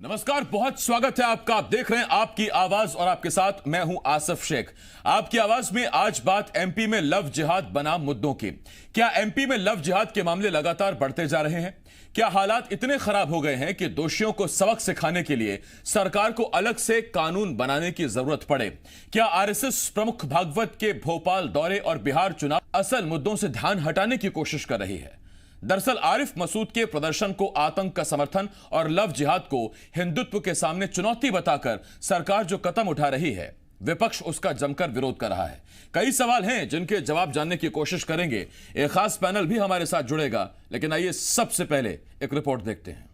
नमस्कार, बहुत स्वागत है आपका। आप देख रहे हैं आपकी आवाज और आपके साथ मैं हूं आसिफ शेख। आपकी आवाज में आज बात एमपी में लव जिहाद बनाम मुद्दों की। क्या एमपी में लव जिहाद के मामले लगातार बढ़ते जा रहे हैं? क्या हालात इतने खराब हो गए हैं कि दोषियों को सबक सिखाने के लिए सरकार को अलग से कानून बनाने की जरूरत पड़े? क्या आरएसएस प्रमुख भागवत के भोपाल दौरे और बिहार चुनाव असल मुद्दों से ध्यान हटाने की कोशिश कर रही है? दरअसल आरिफ मसूद के प्रदर्शन को आतंक का समर्थन और लव जिहाद को हिंदुत्व के सामने चुनौती बताकर सरकार जो कदम उठा रही है, विपक्ष उसका जमकर विरोध कर रहा है। कई सवाल हैं जिनके जवाब जानने की कोशिश करेंगे। एक खास पैनल भी हमारे साथ जुड़ेगा, लेकिन आइए सबसे पहले एक रिपोर्ट देखते हैं।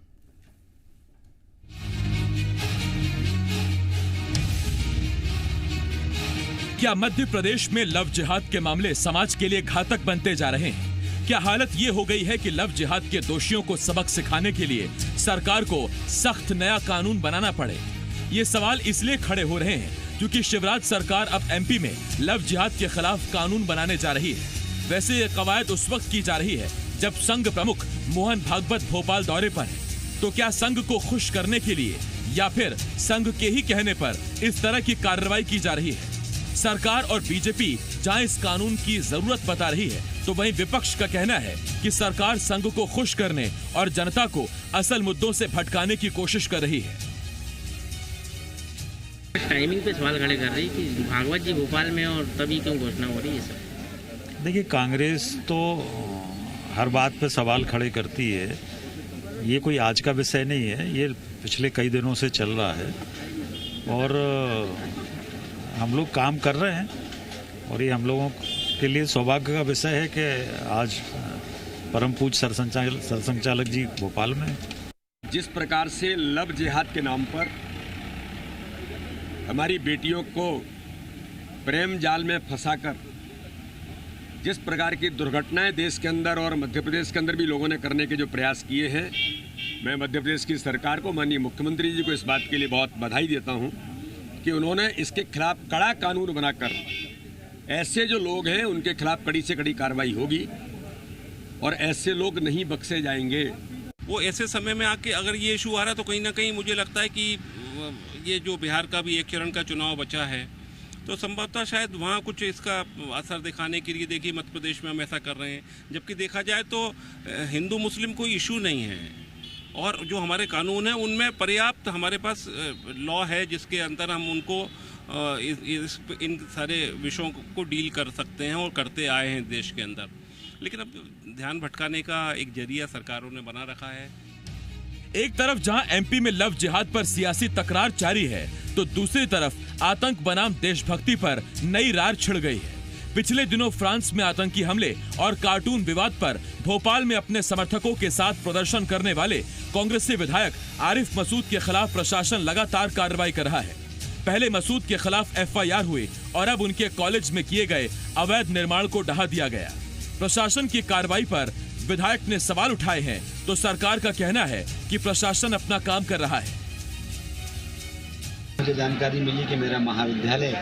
क्या मध्य प्रदेश में लव जिहाद के मामले समाज के लिए घातक बनते जा रहे हैं? क्या हालत ये हो गई है कि लव जिहाद के दोषियों को सबक सिखाने के लिए सरकार को सख्त नया कानून बनाना पड़े? ये सवाल इसलिए खड़े हो रहे हैं क्योंकि शिवराज सरकार अब एमपी में लव जिहाद के खिलाफ कानून बनाने जा रही है। वैसे ये कवायद उस वक्त की जा रही है जब संघ प्रमुख मोहन भागवत भोपाल दौरे पर है। तो क्या संघ को खुश करने के लिए या फिर संघ के ही कहने पर इस तरह की कार्रवाई की जा रही है? सरकार और बीजेपी जहां इस कानून की जरूरत बता रही है, तो वहीं विपक्ष का कहना है कि सरकार संघ को खुश करने और जनता को असल मुद्दों से भटकाने की कोशिश कर रही है। टाइमिंग पे सवाल खड़े कर रही कि भागवत जी भोपाल में और तभी क्यों घोषणा हो रही है सब? देखिए, कांग्रेस तो हर बात पे सवाल खड़े करती है। ये कोई आज का विषय नहीं है, ये पिछले कई दिनों से चल रहा है और हम लोग काम कर रहे हैं। और ये हम लोगों के लिए सौभाग्य का विषय है कि आज परम पूज्य सरसंघचालक जी भोपाल में। जिस प्रकार से लव जिहाद के नाम पर हमारी बेटियों को प्रेम जाल में फंसाकर जिस प्रकार की दुर्घटनाएं देश के अंदर और मध्य प्रदेश के अंदर भी लोगों ने करने के जो प्रयास किए हैं, मैं मध्य प्रदेश की सरकार को, माननीय मुख्यमंत्री जी को इस बात के लिए बहुत बधाई देता हूं कि उन्होंने इसके खिलाफ कड़ा कानून बनाकर ऐसे जो लोग हैं उनके खिलाफ कड़ी से कड़ी कार्रवाई होगी और ऐसे लोग नहीं बख्शे जाएंगे। वो ऐसे समय में आके अगर ये इशू आ रहा है तो कहीं ना कहीं मुझे लगता है कि ये जो बिहार का भी एक चरण का चुनाव बचा है तो संभवतः शायद वहाँ कुछ इसका असर दिखाने के लिए, देखिए मध्य प्रदेश में हम ऐसा कर रहे हैं, जबकि देखा जाए तो हिंदू मुस्लिम कोई इशू नहीं है और जो हमारे कानून हैं उनमें पर्याप्त हमारे पास लॉ है जिसके अंदर हम उनको इन सारे विषयों को डील कर सकते हैं और करते आए हैं देश के अंदर। लेकिन अब ध्यान भटकाने का एक जरिया सरकारों ने बना रखा है। एक तरफ जहां एमपी में लव जिहाद पर सियासी तकरार जारी है, तो दूसरी तरफ आतंक बनाम देशभक्ति पर नई रार छिड़ गई है। पिछले दिनों फ्रांस में आतंकी हमले और कार्टून विवाद पर भोपाल में अपने समर्थकों के साथ प्रदर्शन करने वाले कांग्रेसी विधायक आरिफ मसूद के खिलाफ प्रशासन लगातार कार्रवाई कर रहा है। पहले मसूद के खिलाफ एफआईआर हुई और अब उनके कॉलेज में किए गए अवैध निर्माण को ढहा दिया गया। प्रशासन की कार्रवाई पर विधायक ने सवाल उठाए हैं, तो सरकार का कहना है कि प्रशासन अपना काम कर रहा है। मुझे जानकारी मिली कि मेरा महाविद्यालय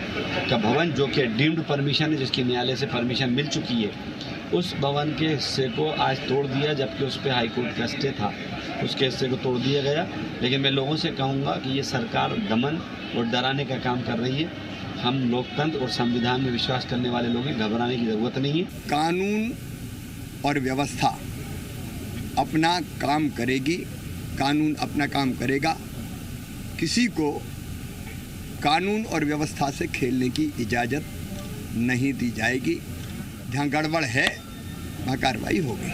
का भवन, जो कि डीम्ड परमिशन है, जिसकी न्यायालय से परमिशन मिल चुकी है, उस भवन के हिस्से को आज तोड़ दिया, जबकि उस पर हाईकोर्ट का स्टे था। उसके हिस्से को तोड़ दिया गया। लेकिन मैं लोगों से कहूँगा कि ये सरकार दमन और डराने का काम कर रही है। हम लोकतंत्र और संविधान में विश्वास करने वाले लोग हैं, घबराने की ज़रूरत नहीं है। कानून और व्यवस्था अपना काम करेगी, कानून अपना काम करेगा। किसी को कानून और व्यवस्था से खेलने की इजाज़त नहीं दी जाएगी। जहाँ गड़बड़ है वहाँ कार्रवाई होगी।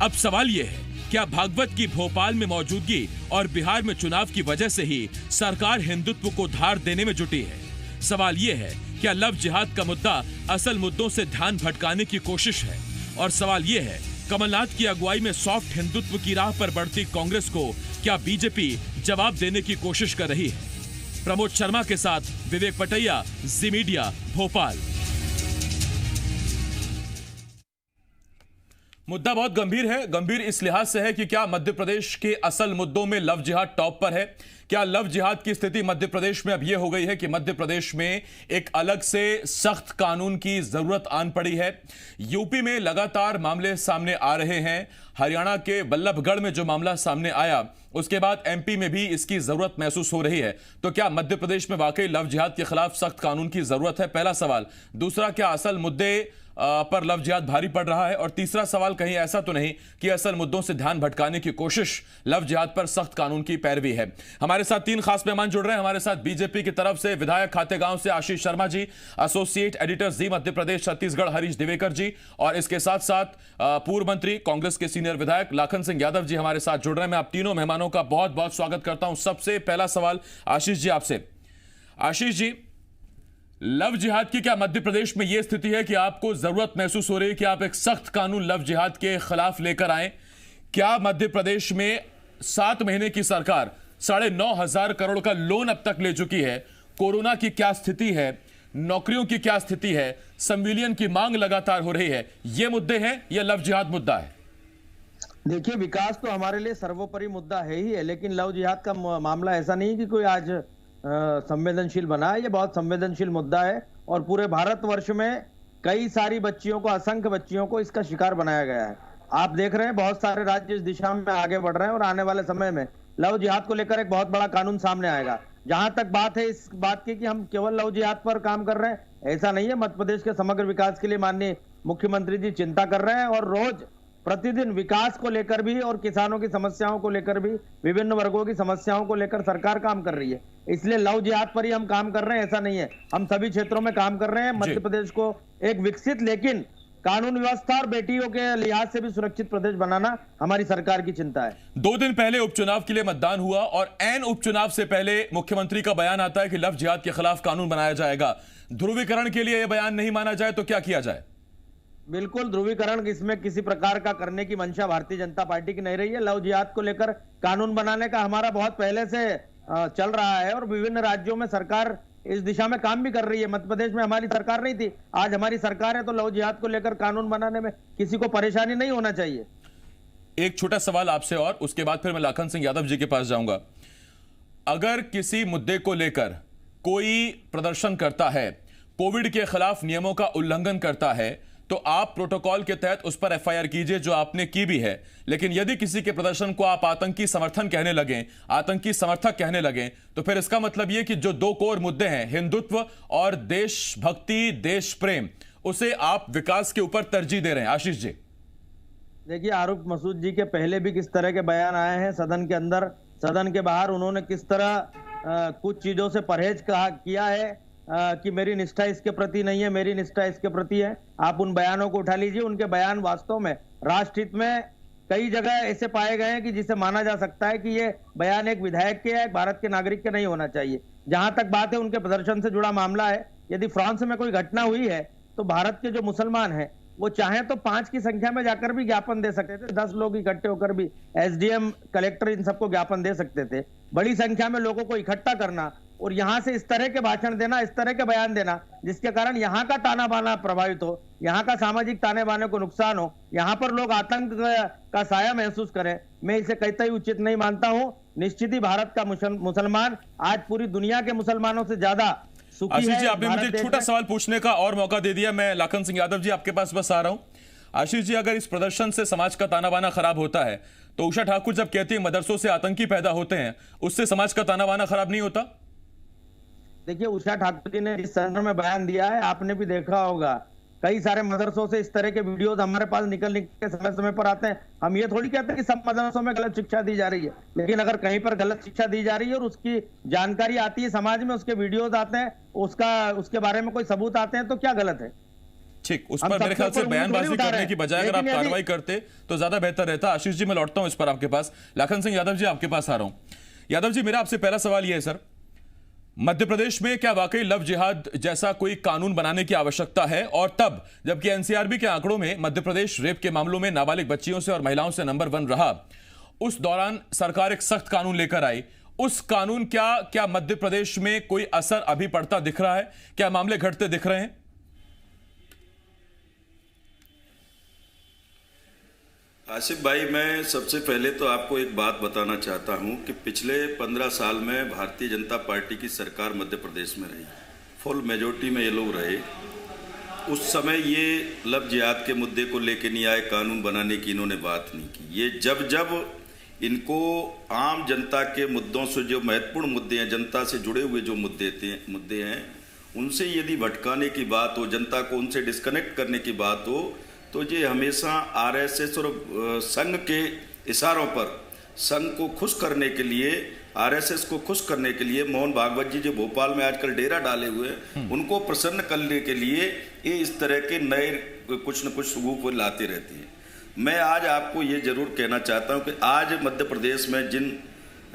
अब सवाल यह है, क्या भागवत की भोपाल में मौजूदगी और बिहार में चुनाव की वजह से ही सरकार हिंदुत्व को धार देने में जुटी है? सवाल यह है, क्या लव जिहाद का मुद्दा असल मुद्दों से ध्यान भटकाने की कोशिश है? और सवाल यह है, कमलनाथ की अगुवाई में सॉफ्ट हिंदुत्व की राह पर बढ़ती कांग्रेस को क्या बीजेपी जवाब देने की कोशिश कर रही है? प्रमोद शर्मा के साथ विवेक पटैया, जी मीडिया, भोपाल। मुद्दा बहुत गंभीर है। गंभीर इस लिहाज से है कि क्या मध्य प्रदेश के असल मुद्दों में लव जिहाद टॉप पर है? क्या लव जिहाद की स्थिति मध्य प्रदेश में अब यह हो गई है कि मध्य प्रदेश में एक अलग से सख्त कानून की जरूरत आन पड़ी है? यूपी में लगातार मामले सामने आ रहे हैं। हरियाणा के बल्लभगढ़ में जो मामला सामने आया, उसके बाद एमपी में भी इसकी जरूरत महसूस हो रही है। तो क्या मध्य प्रदेश में वाकई लव जिहाद के खिलाफ सख्त कानून की जरूरत है? पहला सवाल। दूसरा, क्या असल मुद्दे पर लव जिहाद भारी पड़ रहा है? और तीसरा सवाल, कहीं ऐसा तो नहीं कि असल मुद्दों से ध्यान भटकाने की कोशिश लव जिहाद पर सख्त कानून की पैरवी है? हमारे साथ तीन खास मेहमान जुड़ रहे हैं। हमारे साथ बीजेपी की तरफ से विधायक खातेगांव से आशीष शर्मा जी, एसोसिएट एडिटर जी मध्य प्रदेश छत्तीसगढ़ हरीश दिवेकर जी, और इसके साथ साथ पूर्व मंत्री कांग्रेस के सीनियर विधायक लाखन सिंह यादव जी हमारे साथ जुड़ रहे हैं। मैं आप तीनों मेहमानों का बहुत बहुत स्वागत करता हूं। सबसे पहला सवाल आशीष जी आपसे। आशीष जी, लव जिहाद की क्या मध्य प्रदेश में यह स्थिति है कि आपको जरूरत महसूस हो रही है कि आप एक सख्त कानून लव जिहाद के खिलाफ लेकर आए? क्या मध्य प्रदेश में 7 महीने की सरकार 9,500 करोड़ का लोन अब तक ले चुकी है? कोरोना की क्या स्थिति है? नौकरियों की क्या स्थिति है? संविलियन की मांग लगातार हो रही है। ये मुद्दे हैं या लव जिहाद मुद्दा है? देखिए, विकास तो हमारे लिए सर्वोपरि मुद्दा है ही है, लेकिन लव जिहाद का मामला ऐसा नहीं कि कोई आज संवेदनशील बना है। ये बहुत संवेदनशील मुद्दा है और पूरे भारतवर्ष में कई सारी बच्चियों को, असंख्य बच्चियों को इसका शिकार बनाया गया है। आप देख रहे हैं बहुत सारे राज्य इस दिशा में आगे बढ़ रहे हैं और आने वाले समय में लव जिहाद को लेकर एक बहुत बड़ा कानून सामने आएगा। जहां तक बात है इस बात की कि हम केवल लव जिहाद पर काम कर रहे हैं, ऐसा नहीं है। मध्य प्रदेश के समग्र विकास के लिए माननीय मुख्यमंत्री जी चिंता कर रहे हैं और रोज प्रतिदिन विकास को लेकर भी और किसानों की समस्याओं को लेकर भी, विभिन्न वर्गों की समस्याओं को लेकर सरकार काम कर रही है। इसलिए लव जिहाद पर ही हम काम कर रहे हैं ऐसा नहीं है, हम सभी क्षेत्रों में काम कर रहे हैं। मध्य प्रदेश को एक विकसित लेकिन कानून व्यवस्था और बेटियों के लिहाज से भी सुरक्षित प्रदेश बनाना हमारी सरकार की चिंता है। 2 दिन पहले उपचुनाव के लिए मतदान हुआ और ऐन उपचुनाव से पहले मुख्यमंत्री का बयान आता है कि लव जिहाद के खिलाफ कानून बनाया जाएगा। ध्रुवीकरण के लिए यह बयान नहीं माना जाए तो क्या किया जाए? बिल्कुल, ध्रुवीकरण इसमें किसी प्रकार का करने की मंशा भारतीय जनता पार्टी की नहीं रही है। लव जिहाद को लेकर कानून बनाने का हमारा बहुत पहले से चल रहा है और विभिन्न राज्यों में सरकार इस दिशा में काम भी कर रही है। मध्य प्रदेश में हमारी सरकार नहीं थी, आज हमारी सरकार है, तो लव जिहाद को लेकर कानून बनाने में किसी को परेशानी नहीं होना चाहिए। एक छोटा सवाल आपसे और उसके बाद फिर मैं लाखन सिंह यादव जी के पास जाऊंगा। अगर किसी मुद्दे को लेकर कोई प्रदर्शन करता है, कोविड के खिलाफ नियमों का उल्लंघन करता है, तो आप प्रोटोकॉल के तहत उस पर एफआईआर कीजिए, जो आपने की भी है। लेकिन यदि किसी के प्रदर्शन को आप आतंकी समर्थन कहने लगे, आतंकी समर्थक कहने लगे, तो फिर इसका मतलब यह कि जो 2 कोर मुद्दे हैं, हिंदुत्व और देशभक्ति, देश प्रेम, उसे आप विकास के ऊपर तरजीह दे रहे हैं। आशीष जी, देखिए, आरूफ मसूद जी के पहले भी किस तरह के बयान आए हैं सदन के अंदर, सदन के बाहर उन्होंने किस तरह कुछ चीजों से परहेज किया है कि मेरी निष्ठा इसके प्रति नहीं है, मेरी निष्ठा इसके प्रति है। आप उन बयानों को उठा लीजिए, उनके बयान वास्तव में राष्ट्रहित में कई जगह ऐसे पाए गए हैं कि जिसे माना जा सकता है कि ये बयान एक विधायक के या एक भारत के नागरिक के नहीं होना चाहिए। जहां तक बात है उनके प्रदर्शन से जुड़ा मामला है, यदि फ्रांस में कोई घटना हुई है तो भारत के जो मुसलमान हैं वो चाहें तो 5 की संख्या में जाकर भी ज्ञापन दे सकते थे, 10 लोग इकट्ठे होकर भी एसडीएम, कलेक्टर, इन सबको ज्ञापन दे सकते थे। बड़ी संख्या में लोगों को इकट्ठा करना और यहां से इस तरह के भाषण देना, इस तरह के बयान देना जिसके कारण यहां का ताना बाना प्रभावित हो, यहां का सामाजिक ताने बाने को नुकसान हो, यहां पर लोग आतंक का साया महसूस करें, मैं इसे कतई उचित नहीं मानता हूं। निश्चित ही भारत का मुसलमान आज पूरी दुनिया के मुसलमानों से ज्यादा सुखी आशीष जी, है। आपने मुझे एक छोटा सवाल पूछने का और मौका दे दिया। मैं लाखन सिंह यादव जी आपके पास बस आ रहा हूं। आशीष जी, अगर इस प्रदर्शन से समाज का ताना बाना खराब होता है, तो उषा ठाकुर जब कहती है मदरसों से आतंकी पैदा होते हैं, उससे समाज का ताना बाना खराब नहीं होता? देखिए, उषा ठाकुर जी ने जिस संदर्भ में बयान दिया है, आपने भी देखा होगा, कई सारे मदरसों से इस तरह के वीडियोस हमारे पास निकल के समय समय पर आते हैं। हम ये थोड़ी कहते हैं कि सब मदरसों में गलत शिक्षा दी जा रही है, लेकिन अगर कहीं पर गलत शिक्षा दी जा रही है और उसकी जानकारी आती है समाज में, उसके वीडियोस आते हैं, उसके बारे में कोई सबूत आते हैं, तो क्या गलत है? ठीक, उस पर मेरे ख्याल से बयानबाजी करने की बजाय अगर आप कार्रवाई करते तो ज्यादा बेहतर रहता। आशीष जी, मैं लौटता हूं इस पर आपके पास। लाखन सिंह यादव जी आपके पास आ रहा हूं। यादव जी, मेरा आपसे पहला सवाल यह है सर, मध्य प्रदेश में क्या वाकई लव जिहाद जैसा कोई कानून बनाने की आवश्यकता है? और तब जबकि एनसीआरबी के आंकड़ों में मध्य प्रदेश रेप के मामलों में नाबालिग बच्चियों से और महिलाओं से नंबर 1 रहा, उस दौरान सरकार एक सख्त कानून लेकर आई। उस कानून क्या मध्य प्रदेश में कोई असर अभी पड़ता दिख रहा है? क्या मामले घटते दिख रहे हैं? आसिफ भाई, मैं सबसे पहले तो आपको एक बात बताना चाहता हूं कि पिछले 15 साल में भारतीय जनता पार्टी की सरकार मध्य प्रदेश में रही, फुल मेजॉरिटी में ये लोग रहे। उस समय ये लव जिहाद के मुद्दे को लेके नहीं आए, कानून बनाने की इन्होंने बात नहीं की। ये जब जब इनको आम जनता के मुद्दों से, जो महत्वपूर्ण मुद्दे हैं, जनता से जुड़े हुए जो मुद्दे हैं, उनसे यदि भटकाने की बात हो, जनता को उनसे डिस्कनेक्ट करने की बात हो, तो ये हमेशा आरएसएस और संघ के इशारों पर, संघ को खुश करने के लिए, आरएसएस को खुश करने के लिए, मोहन भागवत जी जो भोपाल में आजकल डेरा डाले हुए हैं, उनको प्रसन्न करने के लिए ये इस तरह के नए कुछ न कुछ स्वरूप लाते रहते हैं। मैं आज आपको ये जरूर कहना चाहता हूँ कि आज मध्य प्रदेश में जिन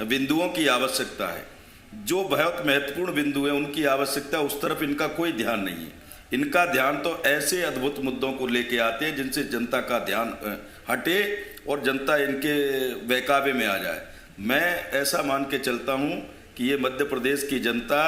बिंदुओं की आवश्यकता है, जो बहुत महत्वपूर्ण बिंदु हैं, उनकी आवश्यकता, उस तरफ इनका कोई ध्यान नहीं है। इनका ध्यान तो ऐसे अद्भुत मुद्दों को लेके आते हैं जिनसे जनता का ध्यान हटे और जनता इनके बहकावे में आ जाए। मैं ऐसा मान के चलता हूं कि ये मध्य प्रदेश की जनता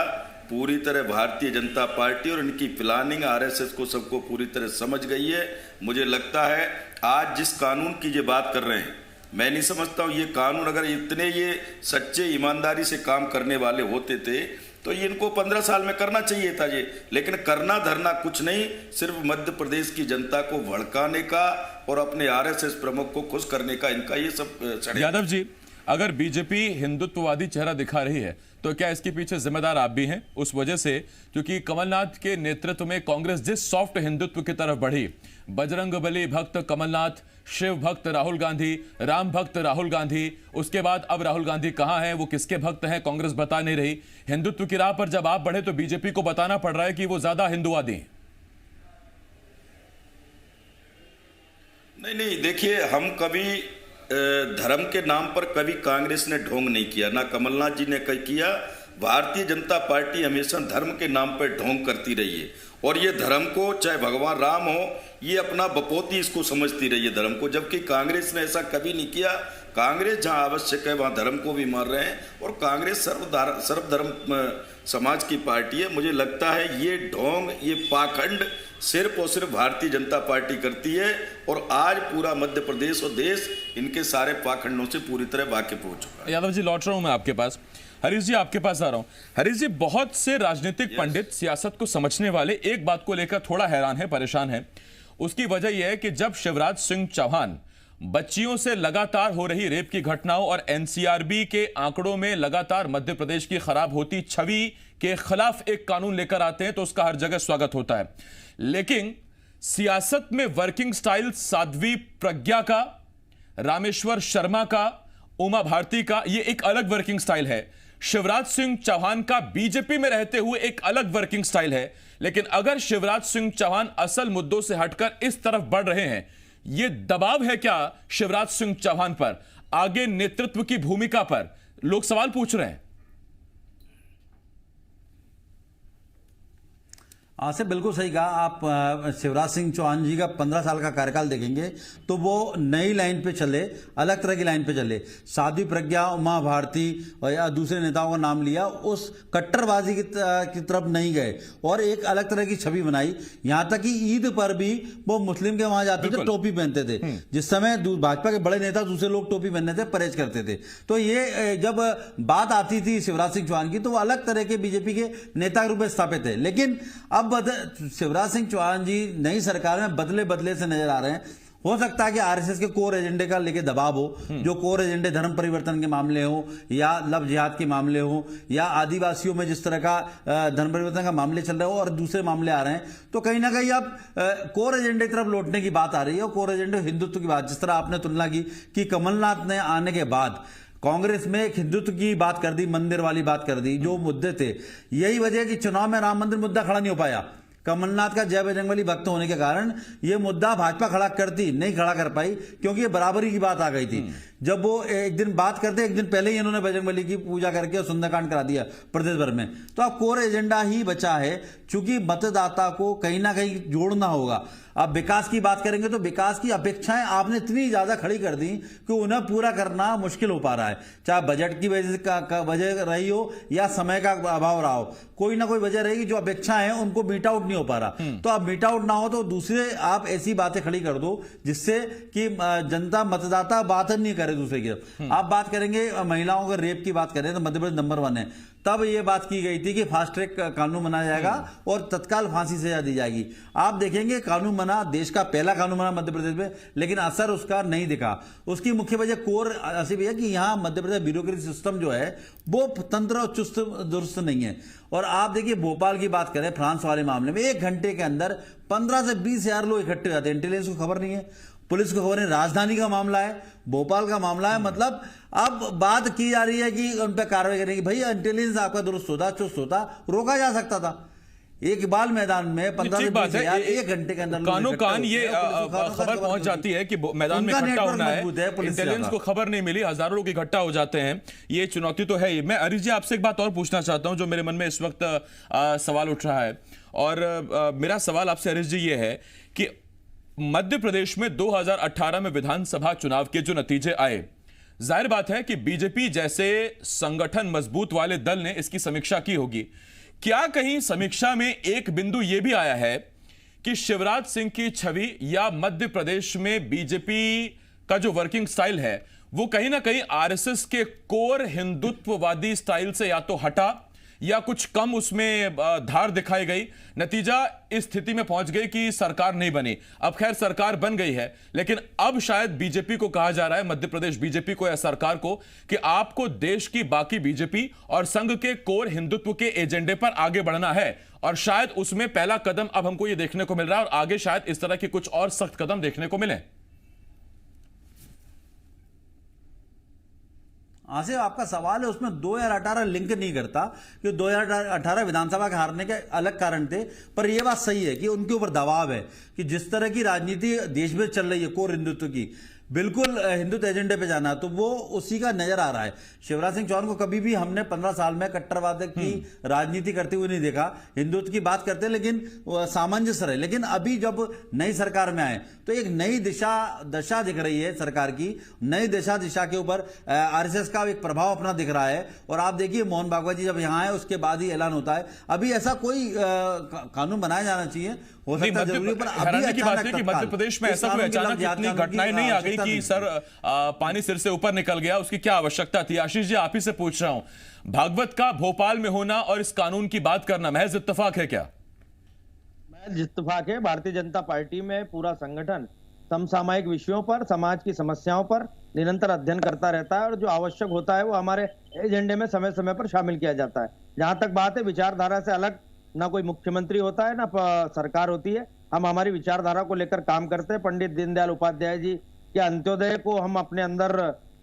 पूरी तरह भारतीय जनता पार्टी और इनकी प्लानिंग, आरएसएस को सबको पूरी तरह समझ गई है। मुझे लगता है आज जिस कानून की ये बात कर रहे हैं, मैं नहीं समझता हूँ ये कानून, अगर इतने ये सच्चे ईमानदारी से काम करने वाले होते थे तो ये इनको 15 साल में करना चाहिए था ये। लेकिन करना धरना कुछ नहीं, सिर्फ मध्य प्रदेश की जनता को भड़काने का और अपने आरएसएस प्रमुख को खुश करने का इनका ये सब। यादव जी, अगर बीजेपी हिंदुत्ववादी चेहरा दिखा रही है तो क्या इसके पीछे जिम्मेदार आप भी हैं? उस वजह से क्योंकि कमलनाथ के नेतृत्व में कांग्रेस जिस सॉफ्ट हिंदुत्व की तरफ बढ़ी, बजरंगबली भक्त कमलनाथ, शिव भक्त राहुल गांधी, राम भक्त राहुल गांधी, उसके बाद अब राहुल गांधी कहां हैं, वो किसके भक्त हैं, कांग्रेस बता नहीं रही। हिंदुत्व की राह पर जब आप बढ़े तो बीजेपी को बताना पड़ रहा है कि वो ज्यादा हिंदुवादी हैं। नहीं, देखिए, हम कभी धर्म के नाम पर कभी कांग्रेस ने ढोंग नहीं किया, ना कमलनाथ जी ने किया। भारतीय जनता पार्टी हमेशा धर्म के नाम पर ढोंग करती रही है और ये धर्म को, चाहे भगवान राम हो, ये अपना बपोती इसको समझती रही है धर्म को, जबकि कांग्रेस ने ऐसा कभी नहीं किया। कांग्रेस जहां आवश्यक है वहां धर्म को भी मार रहे हैं और कांग्रेस सर्वधर्म समाज की पार्टी है। मुझे लगता है ये ढोंग, ये पाखंड सिर्फ और सिर्फ भारतीय जनता पार्टी करती है और आज पूरा मध्य प्रदेश और देश इनके सारे पाखंडों से पूरी तरह वाकिफ हो चुका है। यादव जी, लौट रहा हूं मैं आपके पास। हरीश जी, आपके पास आ रहा हूं। हरीश जी, बहुत से राजनीतिक पंडित, सियासत को समझने वाले एक बात को लेकर थोड़ा हैरान है, परेशान है। उसकी वजह यह है कि जब शिवराज सिंह चौहान बच्चियों से लगातार हो रही रेप की घटनाओं और एनसीआरबी के आंकड़ों में लगातार मध्य प्रदेश की खराब होती छवि के खिलाफ एक कानून लेकर आते हैं तो उसका हर जगह स्वागत होता है। लेकिन सियासत में वर्किंग स्टाइल साध्वी प्रज्ञा का, रामेश्वर शर्मा का, उमा भारती का, यह एक अलग वर्किंग स्टाइल है। शिवराज सिंह चौहान का बीजेपी में रहते हुए एक अलग वर्किंग स्टाइल है। लेकिन अगर शिवराज सिंह चौहान असल मुद्दों से हटकर इस तरफ बढ़ रहे हैं, यह दबाव है क्या शिवराज सिंह चौहान पर, आगे नेतृत्व की भूमिका पर? लोग सवाल पूछ रहे हैं। से बिल्कुल सही कहा आप। शिवराज सिंह चौहान जी का 15 साल का कार्यकाल देखेंगे तो वो नई लाइन पे चले, अलग तरह की लाइन पे चले। साध्वी प्रज्ञा, उमा भारती और या दूसरे नेताओं का नाम लिया, उस कट्टरबाजी की तरफ नहीं गए और एक अलग तरह की छवि बनाई। यहां तक कि ईद पर भी वो मुस्लिम के वहां जाते थे, टोपी पहनते थे। जिस समय भाजपा के बड़े नेता दूसरे लोग टोपी पहनने से परहेज करते थे। तो ये जब बात आती थी शिवराज सिंह चौहान की तो वो अलग तरह के बीजेपी के नेता के रूप में स्थापित है। लेकिन अब शिवराज सिंह चौहान जी नई सरकार में बदले बदले से नजर आ रहे हैं। हो सकता है कि आरएसएस के कोर एजेंडे का लेके दबाव हो, जो कोर एजेंडे धर्म परिवर्तन के मामले हो या लव जिहाद के मामले हो या आदिवासियों में जिस तरह का धर्म परिवर्तन का मामले चल रहे हो और दूसरे मामले आ रहे हैं, तो कहीं ना कहीं अब कोर एजेंडे की तरफ लौटने की बात आ रही है। और कोर एजेंडे हिंदुत्व की बात, जिस तरह आपने तुलना की कि कमलनाथ ने आने के बाद कांग्रेस में एक हिंदुत्व की बात कर दी, मंदिर वाली बात कर दी, जो मुद्दे थे। यही वजह कि चुनाव में राम मंदिर मुद्दा खड़ा नहीं हो पाया। कमलनाथ का जय बजरंगबली भक्त होने के कारण यह मुद्दा भाजपा नहीं खड़ा कर पाई, क्योंकि ये बराबरी की बात आ गई थी। जब वो एक दिन बात करते, एक दिन पहले ही इन्होंने बजरंगबली की पूजा करके और सुंदरकांड करा दिया प्रदेश भर में। तो अब कोर एजेंडा ही बचा है, चूंकि मतदाता को कहीं ना कहीं जोड़ना होगा। अब विकास की बात करेंगे तो विकास की अपेक्षाएं आपने इतनी ज्यादा खड़ी कर दी कि उन्हें पूरा करना मुश्किल हो पा रहा है, चाहे बजट की वजह का वजह रही हो या समय का अभाव रहा हो, कोई ना कोई वजह रहेगी। जो अपेक्षाएं हैं उनको मीट आउट नहीं हो पा रहा। तो अब मीट आउट ना हो तो दूसरे आप ऐसी बातें खड़ी कर दो जिससे कि जनता मतदाता बात नहीं करे दूसरे की। आप बात करेंगे महिलाओं के रेप की बात करें तो मध्य प्रदेश नंबर 1 है। तब यह बात की गई थी कि फास्ट ट्रैक कानून बनाया जाएगा और तत्काल फांसी सजा दी जाएगी। आप देखेंगे कानून बना, देश का पहला कानून बना मध्य प्रदेश में, लेकिन असर उसका नहीं दिखा। उसकी मुख्य वजह कोर ऐसी भी है कि यहाँ मध्य प्रदेश ब्यूरोक्रेसी सिस्टम जो है वो तंत्र और चुस्त दुरुस्त नहीं है। और आप देखिए भोपाल की बात करें, फ्रांस वाले मामले में 1 घंटे के अंदर 15 से 20 हजार लोग इकट्ठे हो जाते हैं। इंटेलिजेंस को खबर नहीं है, पुलिस को खबर नहीं। राजधानी का मामला है, भोपाल का मामला है, मतलब अब बात की जा रही है कि उन पर कार्रवाई करने की। भाई इंटेलिजेंस आपका दुरुस्त होता, चुस्त होता, रोका जा सकता था। एक बाल मैदान में 15 से 20 हजार 1 घंटे के अंदर कानों कान ये खबर पहुंच जाती है कि मैदान में इकट्ठा होना है, इंटेलिजेंस को खबर नहीं मिली, हजारों लोग इकट्ठा हो जाते हैं। ये चुनौती तो है ही। मैं हरीश जी आपसे एक बात और पूछना चाहता हूं जो मेरे मन में इस वक्त सवाल उठ रहा है, और मेरा सवाल आपसे हरीश जी ये है कि मध्य प्रदेश में 2018 में विधानसभा चुनाव के जो नतीजे आए, जाहिर बात है कि बीजेपी जैसे संगठन मजबूत वाले दल ने इसकी समीक्षा की होगी। क्या कहीं समीक्षा में एक बिंदु यह भी आया है कि शिवराज सिंह की छवि या मध्य प्रदेश में बीजेपी का जो वर्किंग स्टाइल है वो कहीं ना कहीं आरएसएस के कोर हिंदुत्ववादी स्टाइल से या तो हटा या कुछ कम उसमें धार दिखाई गई, नतीजा इस स्थिति में पहुंच गई कि सरकार नहीं बनी। अब खैर सरकार बन गई है, लेकिन अब शायद बीजेपी को कहा जा रहा है, मध्य प्रदेश बीजेपी को या सरकार को, कि आपको देश की बाकी बीजेपी और संघ के कोर हिंदुत्व के एजेंडे पर आगे बढ़ना है, और शायद उसमें पहला कदम अब हमको यह देखने को मिल रहा है, और आगे शायद इस तरह के कुछ और सख्त कदम देखने को मिले। आसिफ, आपका सवाल है उसमें 2018 लिंक नहीं करता कि 2018 विधानसभा के हारने के अलग कारण थे, पर यह बात सही है कि उनके ऊपर दबाव है कि जिस तरह की राजनीति देश में चल रही है कोर हिंदुत्व की, बिल्कुल हिंदुत्व एजेंडे पे जाना, तो वो उसी का नजर आ रहा है। शिवराज सिंह चौहान को कभी भी हमने 15 साल में कट्टरवाद की राजनीति करते हुए नहीं देखा। हिंदुत्व की बात करते हैं लेकिन सामंजस्य रहे। लेकिन अभी जब नई सरकार में आए तो एक नई दशा दिख रही है सरकार की, नई दिशा के ऊपर आरएसएस का एक प्रभाव अपना दिख रहा है। और आप देखिए मोहन भागवत जी जब यहाँ आए उसके बाद ही ऐलान होता है। अभी ऐसा कोई कानून बनाया जाना चाहिए, हो सकता है जरूरी, पर अभी की बात है कि मध्य प्रदेश में ऐसा कोई अचानक इतनी घटनाएं नहीं आ गई कि सर पानी सिर से ऊपर निकल गया, उसकी क्या आवश्यकता थी। आशीष जी आप ही से पूछ रहा हूं, भागवत का भोपाल में होना और इस कानून की बात करना महज इत्तेफाक है क्या? महज इत्तेफाक है। भारतीय जनता पार्टी में पूरा संगठन समसामयिक विषयों पर, समाज की समस्याओं पर निरंतर अध्ययन करता रहता है, और जो आवश्यक होता है वो हमारे एजेंडे में समय समय पर शामिल किया जाता है। जहां तक बात है विचारधारा से अलग ना कोई मुख्यमंत्री होता है ना सरकार होती है। हम हमारी विचारधारा को लेकर काम करते हैं। पंडित दीनदयाल उपाध्याय जी के अंत्योदय को हम अपने अंदर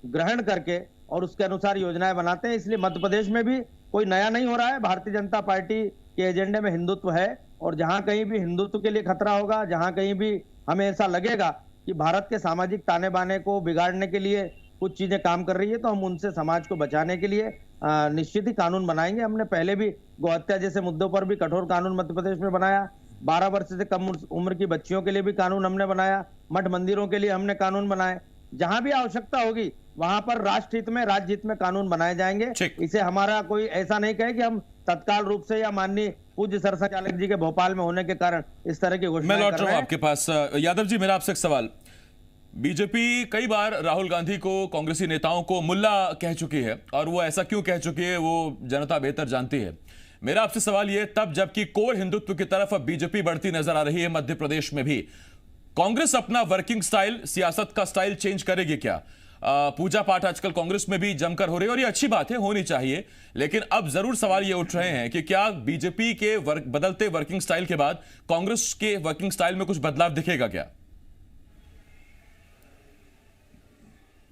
ग्रहण करके और उसके अनुसार योजनाएं बनाते हैं। इसलिए मध्य प्रदेश में भी कोई नया नहीं हो रहा है। भारतीय जनता पार्टी के एजेंडे में हिंदुत्व है, और जहां कहीं भी हिंदुत्व के लिए खतरा होगा, जहां कहीं भी हमें ऐसा लगेगा कि भारत के सामाजिक ताने बाने को बिगाड़ने के लिए कुछ चीजें काम कर रही है, तो हम उनसे समाज को बचाने के लिए निश्चित ही कानून बनाएंगे। हमने पहले भी गौहत्या जैसे मुद्दों पर भी कठोर कानून मध्य प्रदेश में बनाया। 12 वर्ष से कम उम्र की बच्चियों के लिए भी कानून हमने बनाया। मठ मंदिरों के लिए हमने कानून बनाए। जहां भी आवश्यकता होगी वहां पर राष्ट्र हित में, राज्य हित में कानून बनाए जाएंगे। इसे हमारा कोई ऐसा नहीं कहे कि हम तत्काल रूप से या माननीय पूज्य सरसंघचालक जी के भोपाल में होने के कारण इस तरह की घोषणा। मैं लौट रहा हूं आपके पास। यादव जी मेरा आपसे एक सवाल, बीजेपी कई बार राहुल गांधी को, कांग्रेसी नेताओं को मुल्ला कह चुकी है, और वो ऐसा क्यों कह चुकी है वो जनता बेहतर जानती है। मेरा आपसे सवाल यह, तब जबकि कोर हिंदुत्व की तरफ अब बीजेपी बढ़ती नजर आ रही है मध्य प्रदेश में भी, कांग्रेस अपना वर्किंग स्टाइल, सियासत का स्टाइल चेंज करेगी क्या? पूजा पाठ आजकल कांग्रेस में भी जमकर हो रही है, और ये अच्छी बात है, होनी चाहिए, लेकिन अब जरूर सवाल ये उठ रहे हैं कि क्या बीजेपी के बदलते वर्किंग स्टाइल के बाद कांग्रेस के वर्किंग स्टाइल में कुछ बदलाव दिखेगा क्या?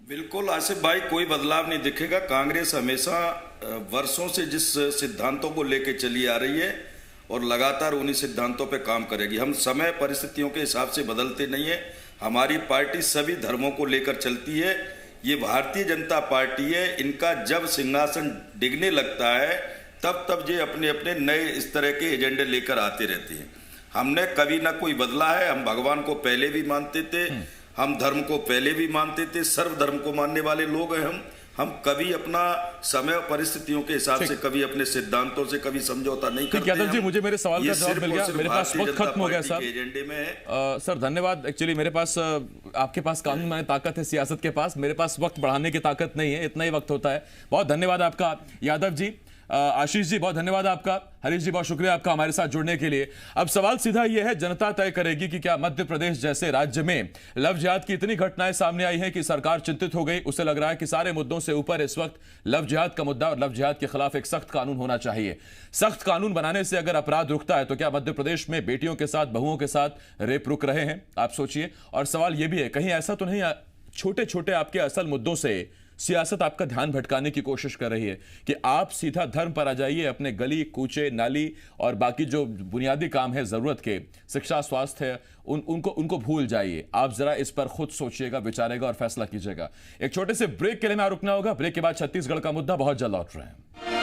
बिल्कुल आसिफ भाई, कोई बदलाव नहीं दिखेगा। कांग्रेस हमेशा वर्षों से जिस सिद्धांतों को लेकर चली आ रही है और लगातार उन्हीं सिद्धांतों पे काम करेगी। हम समय परिस्थितियों के हिसाब से बदलते नहीं है। हमारी पार्टी सभी धर्मों को लेकर चलती है। ये भारतीय जनता पार्टी है, इनका जब सिंहासन डिगने लगता है तब ये अपने अपने नए इस तरह के एजेंडे लेकर आते रहते हैं। हमने कभी ना कोई बदला है। हम भगवान को पहले भी मानते थे, हम धर्म को पहले भी मानते थे, सर्वधर्म को मानने वाले लोग हैं हम कभी अपना समय और परिस्थितियों के हिसाब से कभी अपने सिद्धांतों से कभी समझौता नहीं करते। यादव जी, मुझे मेरे सवाल का जवाब मिल गया। मेरे पास वक्त खत्म हो गया साहब। एजेंडे में है सर धन्यवाद। एक्चुअली मेरे पास आपके पास कानून में ताकत है, सियासत के पास मेरे पास वक्त बढ़ाने की ताकत नहीं है, इतना ही वक्त होता है। बहुत धन्यवाद आपका यादव जी। आशीष जी बहुत धन्यवाद आपका। हरीश जी बहुत शुक्रिया आपका हमारे साथ जुड़ने के लिए। अब सवाल सीधा यह है, जनता तय करेगी कि क्या मध्य प्रदेश जैसे राज्य में लव जिहाद की इतनी घटनाएं सामने आई हैं कि सरकार चिंतित हो गई। उसे लग रहा है कि सारे मुद्दों से ऊपर इस वक्त लव जिहाद का मुद्दा और लव जिहाद के खिलाफ एक सख्त कानून होना चाहिए। सख्त कानून बनाने से अगर अपराध रुकता है तो क्या मध्य प्रदेश में बेटियों के साथ, बहुओं के साथ रेप रुक रहे हैं? आप सोचिए। और सवाल यह भी है, कहीं ऐसा तो नहीं छोटे छोटे आपके असल मुद्दों से सियासत आपका ध्यान भटकाने की कोशिश कर रही है कि आप सीधा धर्म पर आ जाइए, अपने गली कूचे नाली और बाकी जो बुनियादी काम है जरूरत के, शिक्षा स्वास्थ्य है, उनको भूल जाइए। आप जरा इस पर खुद सोचिएगा, विचारेगा और फैसला कीजिएगा। एक छोटे से ब्रेक के लिए मैं रुकना होगा। ब्रेक के बाद छत्तीसगढ़ का मुद्दा बहुत जल्द लौट रहे हैं।